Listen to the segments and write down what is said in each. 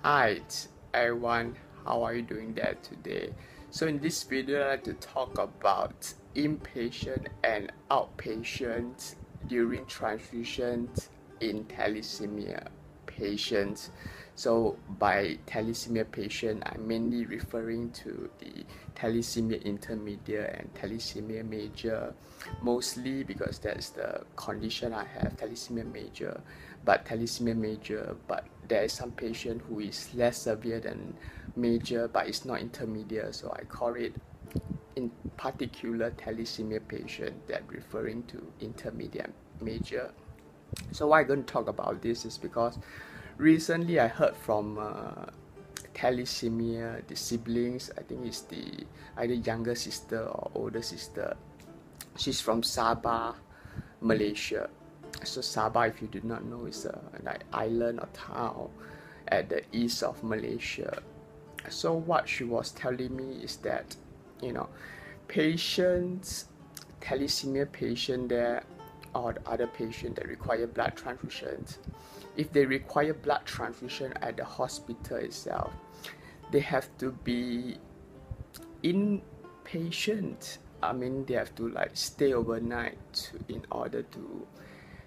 Alright, everyone, how are you doing there today? So in this video, I'd like to talk about inpatient and outpatient during transfusions in thalassemia patients. So by thalassemia patient, I'm mainly referring to the thalassemia intermediate and thalassemia major, mostly because that's the condition I have, thalassemia major. But there is some patient who is less severe than major, but it's not intermediate, so I call it in particular thalassemia patient that referring to intermediate major. So why I'm going to talk about this is because recently I heard from thalassemia, the siblings, I think it's the either younger sister or older sister. She's from Sabah, Malaysia. So Sabah, if you do not know, is an island or town at the east of Malaysia. So what she was telling me is that, patients, thalassemia patient there, or the other patient that require blood transfusions, if they require blood transfusion at the hospital itself, they have to be inpatient. I mean, they have to stay overnight in order to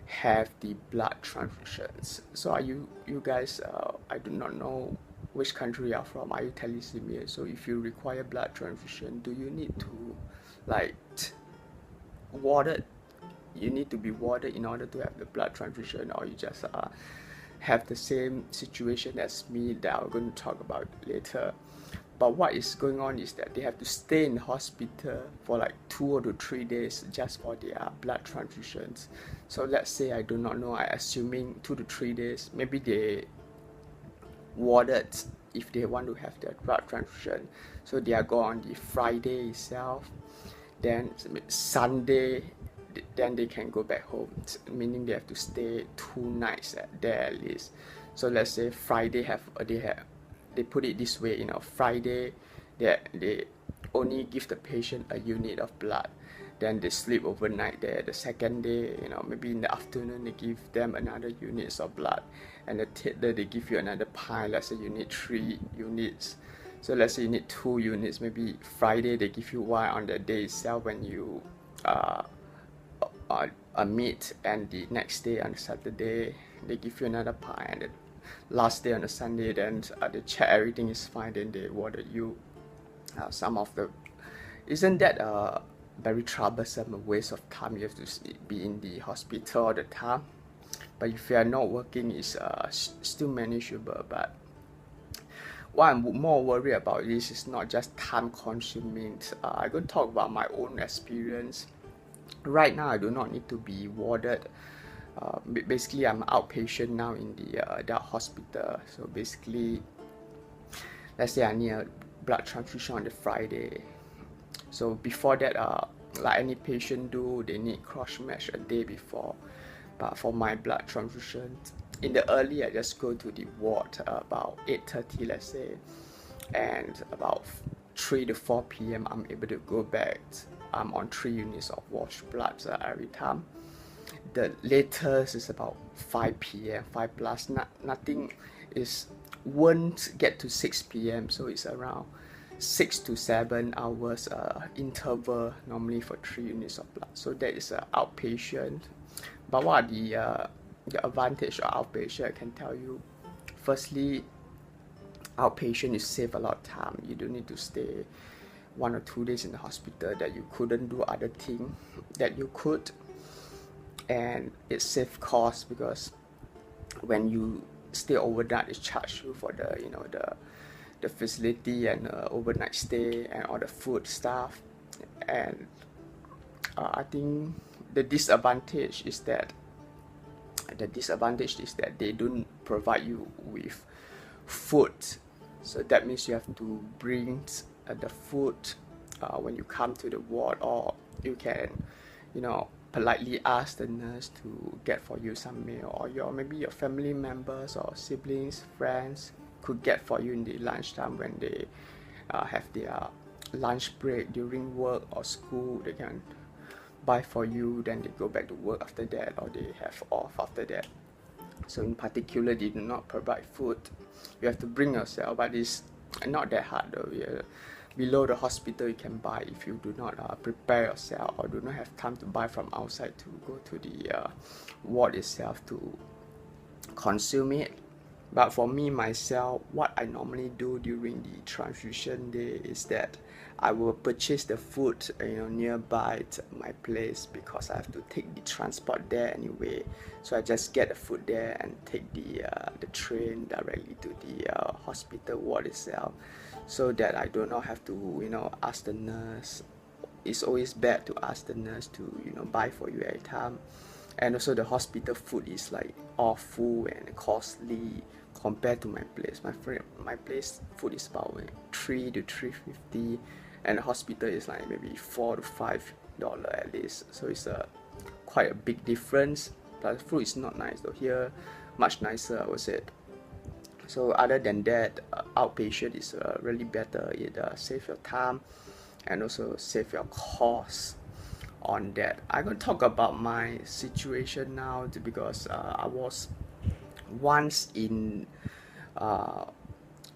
have the blood transfusions. So are you guys, I do not know which country you are from. Are you thalassemia? So if you require blood transfusion, do you need to warded? You need to be warded in order to have the blood transfusion, or you just have the same situation as me that I'm going to talk about later. But what is going on is that they have to stay in the hospital for 2 to 3 days just for their blood transfusions. So let's say, I do not know, I assuming 2 to 3 days, maybe they warded if they want to have their blood transfusion. So they are go on the Friday itself, then Sunday, then they can go back home, meaning they have to stay 2 nights there at least. So let's say Friday they put it this way, Friday they only give the patient a unit of blood, then they sleep overnight there. The second day, maybe in the afternoon they give them another units of blood, and the third day they give you another pile. Let's say you need 3 units. So let's say you need 2 units, maybe Friday they give you 1 on the day itself when you meet, and the next day on Saturday they give you another pie, and the last day on the Sunday, then they check everything is fine, then they ordered you isn't that very troublesome, a waste of time? You have to be in the hospital all the time. But if you are not working, it's still manageable. But what I'm more worried about this is not just time consuming. I'm going to talk about my own experience. Right now I do not need to be warded. Basically I'm outpatient now in the adult hospital. So basically, let's say I need a blood transfusion on the Friday. So before that, like any patient do, they need cross match a day before. But for my blood transfusion, in the early, I just go to the ward about 8:30, let's say, and about 3 to 4 p.m. I'm able to go back. I'm on 3 units of washed blood every time. The latest is about 5 p.m., 5 plus. Nothing won't get to 6 p.m. So it's around 6 to 7 hours interval normally for 3 units of blood. So that is outpatient. But what are the advantage of outpatient? I can tell you. Firstly, outpatient, you save a lot of time. You don't need to stay 1 or 2 days in the hospital that you couldn't do other things that you could, and it saves cost because when you stay overnight, it charge you for the facility and overnight stay and all the food stuff. And I think the disadvantage is that they don't provide you with food. So that means you have to bring the food when you come to the ward, or you can politely ask the nurse to get for you some meal, or maybe your family members or siblings, friends could get for you in the lunchtime when they have their lunch break during work or school. They can buy for you, then they go back to work after that, or they have off after that. So in particular, they do not provide food. You have to bring yourself, but it's not that hard though. Below the hospital you can buy if you do not prepare yourself or do not have time to buy from outside to go to the ward itself to consume it. But for me myself, what I normally do during the transfusion day is that I will purchase the food nearby to my place, because I have to take the transport there anyway. So I just get the food there and take the train directly to the hospital ward itself, so that I do not have to ask the nurse. It's always bad to ask the nurse to buy for you every time. And also the hospital food is like awful and costly compared to my place. My place food is about $3 to $3.50, and the hospital is like maybe $4 to $5 at least. So it's quite a big difference. But the food is not nice though. Here, much nicer, I would say. So other than that, outpatient is really better. It saves your time and also save your cost on that. I'm going to talk about my situation now, because I was once in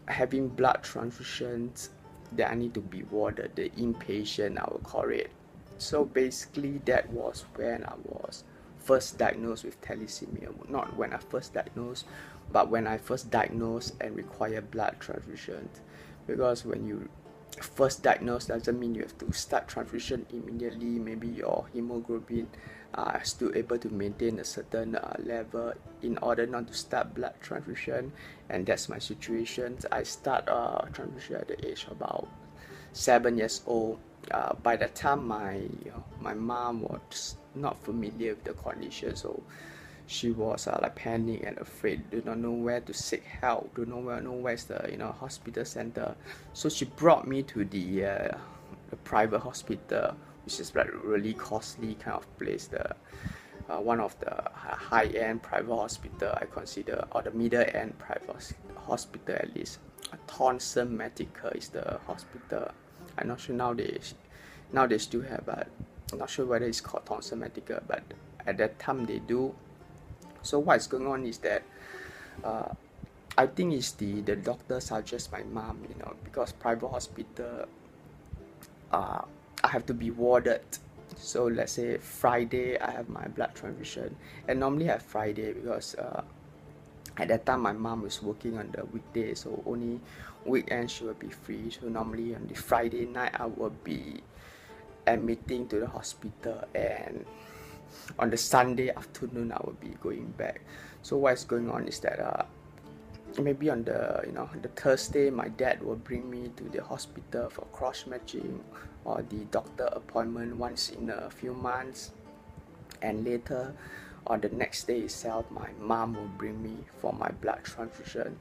having blood transfusions that I need to be warded, the inpatient I will call it. So basically that was when I was first diagnosed with thalassemia. Not when I first diagnosed, but when I first diagnosed and required blood transfusions. Because when you first diagnosed doesn't mean you have to start transfusion immediately. Maybe your hemoglobin still able to maintain a certain level in order not to start blood transfusion, and that's my situation. I start transfusion at the age of about 7 years old. By that time my mom was not familiar with the condition, so she was like panic and afraid, do not know where to seek help, do not know where's the hospital center. So she brought me to the private hospital, which is like really costly kind of place, the one of the high-end private hospital I consider, or the middle-end private hospital at least. Thalassemia Medical is the hospital. I'm not sure now they still have, but I'm not sure whether it's called Thalassemia Medical, but at that time they do. So what's going on is that I think it's the doctor suggests my mom, because private hospital, I have to be warded. So let's say Friday I have my blood transfusion, and normally I have Friday because at that time my mom is working on the weekday, so only weekend she will be free. So normally on the Friday night I will be admitting to the hospital, and on the Sunday afternoon I will be going back. So what's going on is that maybe on the Thursday my dad will bring me to the hospital for cross matching or the doctor appointment once in a few months, and later on the next day itself my mom will bring me for my blood transfusion.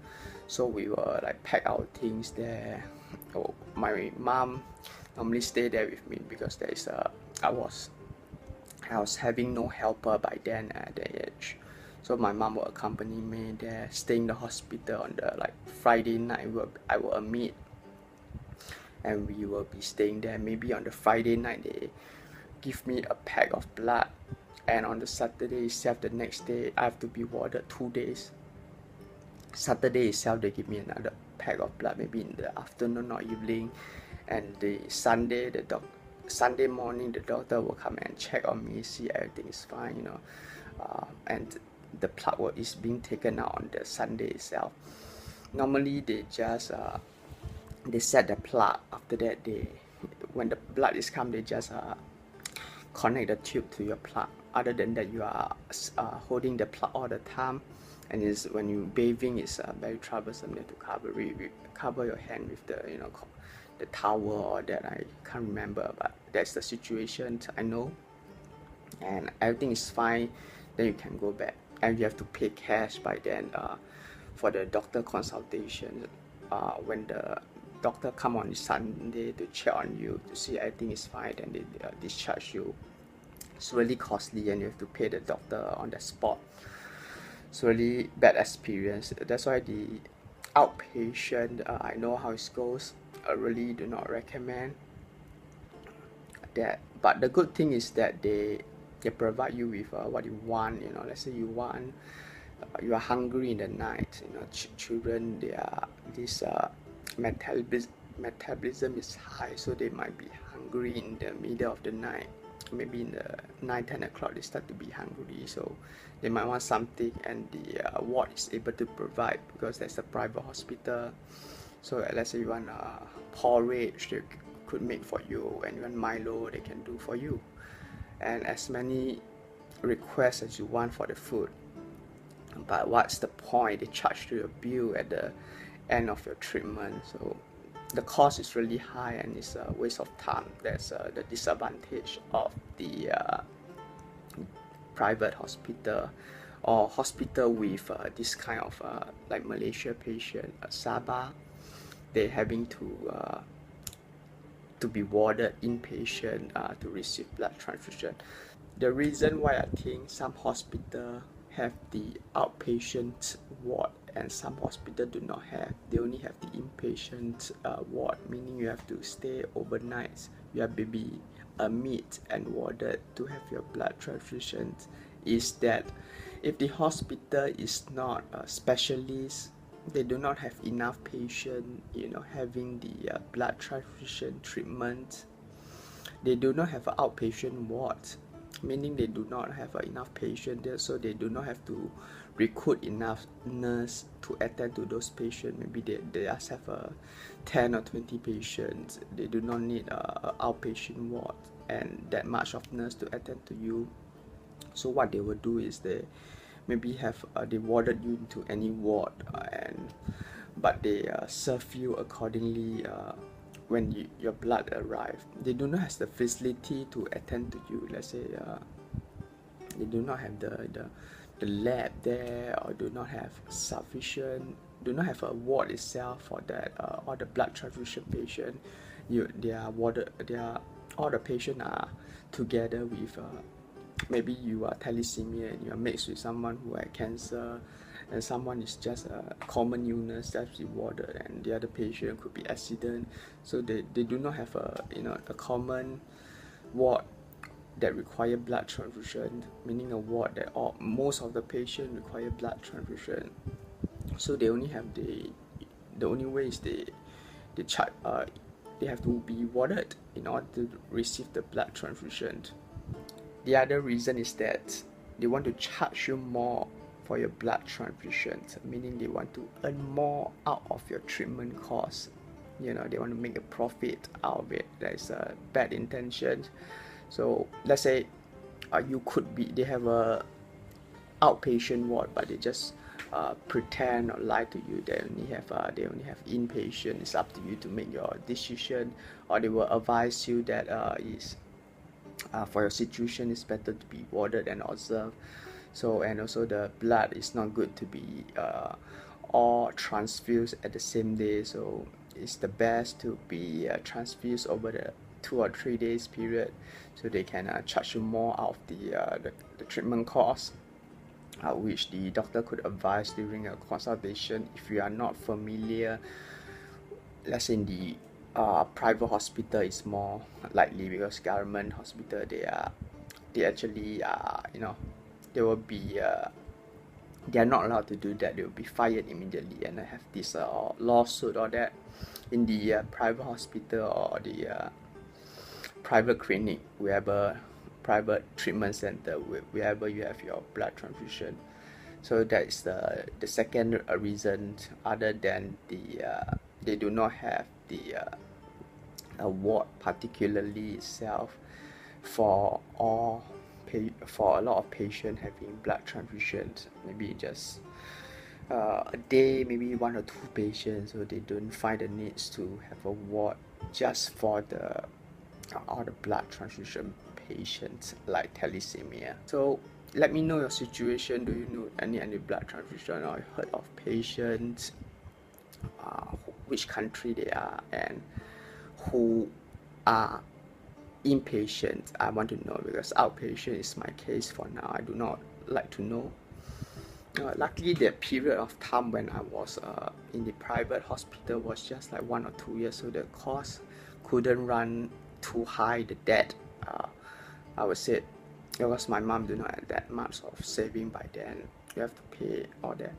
So we will like pack our things there. My mom normally stay there with me because I was having no helper by then at that age. So my mom will accompany me there, stay in the hospital on the Friday night. I will admit, and we will be staying there. Maybe on the Friday night they give me a pack of blood, and on the Saturday itself, the next day I have to be warded 2 days. Saturday itself they give me another pack of blood, maybe in the afternoon or evening, and the Sunday morning the doctor will come and check on me, see everything is fine, and the blood is being taken out on the Sunday itself. Normally they just they set the plug. After that, when the blood is come, they just connect the tube to your plug. Other than that, you are holding the plug all the time, and when you bathing, it's very troublesome. You have to cover your hand with the towel or that. I can't remember, but that's the situation I know, and everything is fine. Then you can go back, and you have to pay cash by then for the doctor consultation. When the doctor come on Sunday to check on you to see everything is fine, then they discharge you. It's really costly, and you have to pay the doctor on the spot. It's really bad experience. That's why the outpatient, I know how it goes. I really do not recommend that. But the good thing is that they provide you with what you want. Let's say you want you are hungry in the night. Children, they are this metabolism is high, so they might be hungry in the middle of the night. Maybe in the 9-10 o'clock they start to be hungry, so they might want something, and the ward is able to provide because there's a private hospital. So let's say you want porridge, they could make for you, and you want Milo, they can do for you, and as many requests as you want for the food. But what's the point? They charge to your bill at the end of your treatment, so the cost is really high and it's a waste of time. That's the disadvantage of the private hospital or hospital with this kind of like Malaysia patient, Sabah. They're having to be warded inpatient to receive blood transfusion. The reason why I think some hospital have the outpatient ward and some hospital do not have, they only have the inpatient ward, meaning you have to stay overnight, you have to be admitted and warded to have your blood transfusions, is that if the hospital is not a specialist, they do not have enough patient having the blood transfusion treatment, they do not have an outpatient ward, meaning they do not have enough patients there, so they do not have to recruit enough nurse to attend to those patients. Maybe they just have 10 or 20 patients, they do not need an outpatient ward and that much of nurse to attend to you. So what they will do is they maybe have they warded you into any ward, but they serve you accordingly when your blood arrives. They do not have the facility to attend to you. Let's say they do not have the lab there, or do not have a ward itself for that all the blood transfusion patient. All the patients are together with maybe you are thalassemia and you are mixed with someone who had cancer, and someone is just a common illness that's rewarded, and the other patient could be accident. So they do not have a common ward that require blood transfusion, meaning a ward that most of the patients require blood transfusion. So they only have the only way is they have to be warded in order to receive the blood transfusion. The other reason is that they want to charge you more for your blood transfusions, meaning they want to earn more out of your treatment costs. They want to make a profit out of it. That is a bad intention. So let's say they have a outpatient ward, but they just pretend or lie to you. They only have inpatient. It's up to you to make your decision, or they will advise you that for your situation it's better to be warded and observed. So, and also the blood is not good to be all transfused at the same day, so it's the best to be transfused over the 2 or 3 days period, so they can charge you more out of the treatment cost, which the doctor could advise during a consultation. If you are not familiar, let's say in the private hospital is more likely, because government hospital they actually they will be they are not allowed to do that. They will be fired immediately and have this lawsuit or that. In the private hospital or the private clinic, wherever private treatment center, wherever you have your blood transfusion. So that is the second reason, other than they do not have the ward particularly itself for a lot of patients having blood transfusions. Maybe just a day, maybe 1 or 2 patients, so they don't find the needs to have a ward just for all the blood transfusion patients like thalassemia. So let me know your situation. Do you know any blood transfusion, or heard of patients, which country they are, and who are inpatient? I want to know, because outpatient is my case for now. I do not like to know. Luckily, the period of time when I was in the private hospital was just like 1 or 2 years, so the cost couldn't run too high. The debt, I would say, because my mom do not have that much of saving by then. You have to pay all that.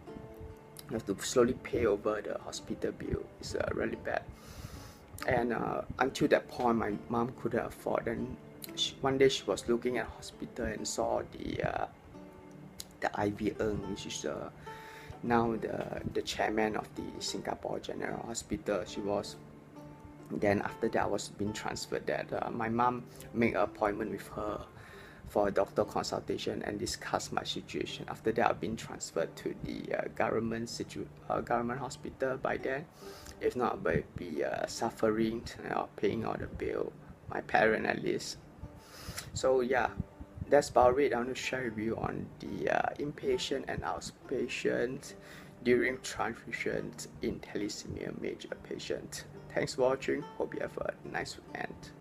You have to slowly pay over the hospital bill. It's really bad. And until that point, my mom couldn't afford. And one day she was looking at hospital and saw the Ivy Ng, which is now the chairman of the Singapore General Hospital. She was. Then after that, I was being transferred. That my mom made an appointment with her for a doctor consultation and discuss my situation. After that, I've been transferred to the government hospital by then. If not, I will be suffering, paying all the bill, my parent at least. So yeah, that's about it. I want to share with you on the inpatient and outpatient during transfusions in thalassemia major patient. Thanks for watching. Hope you have a nice weekend.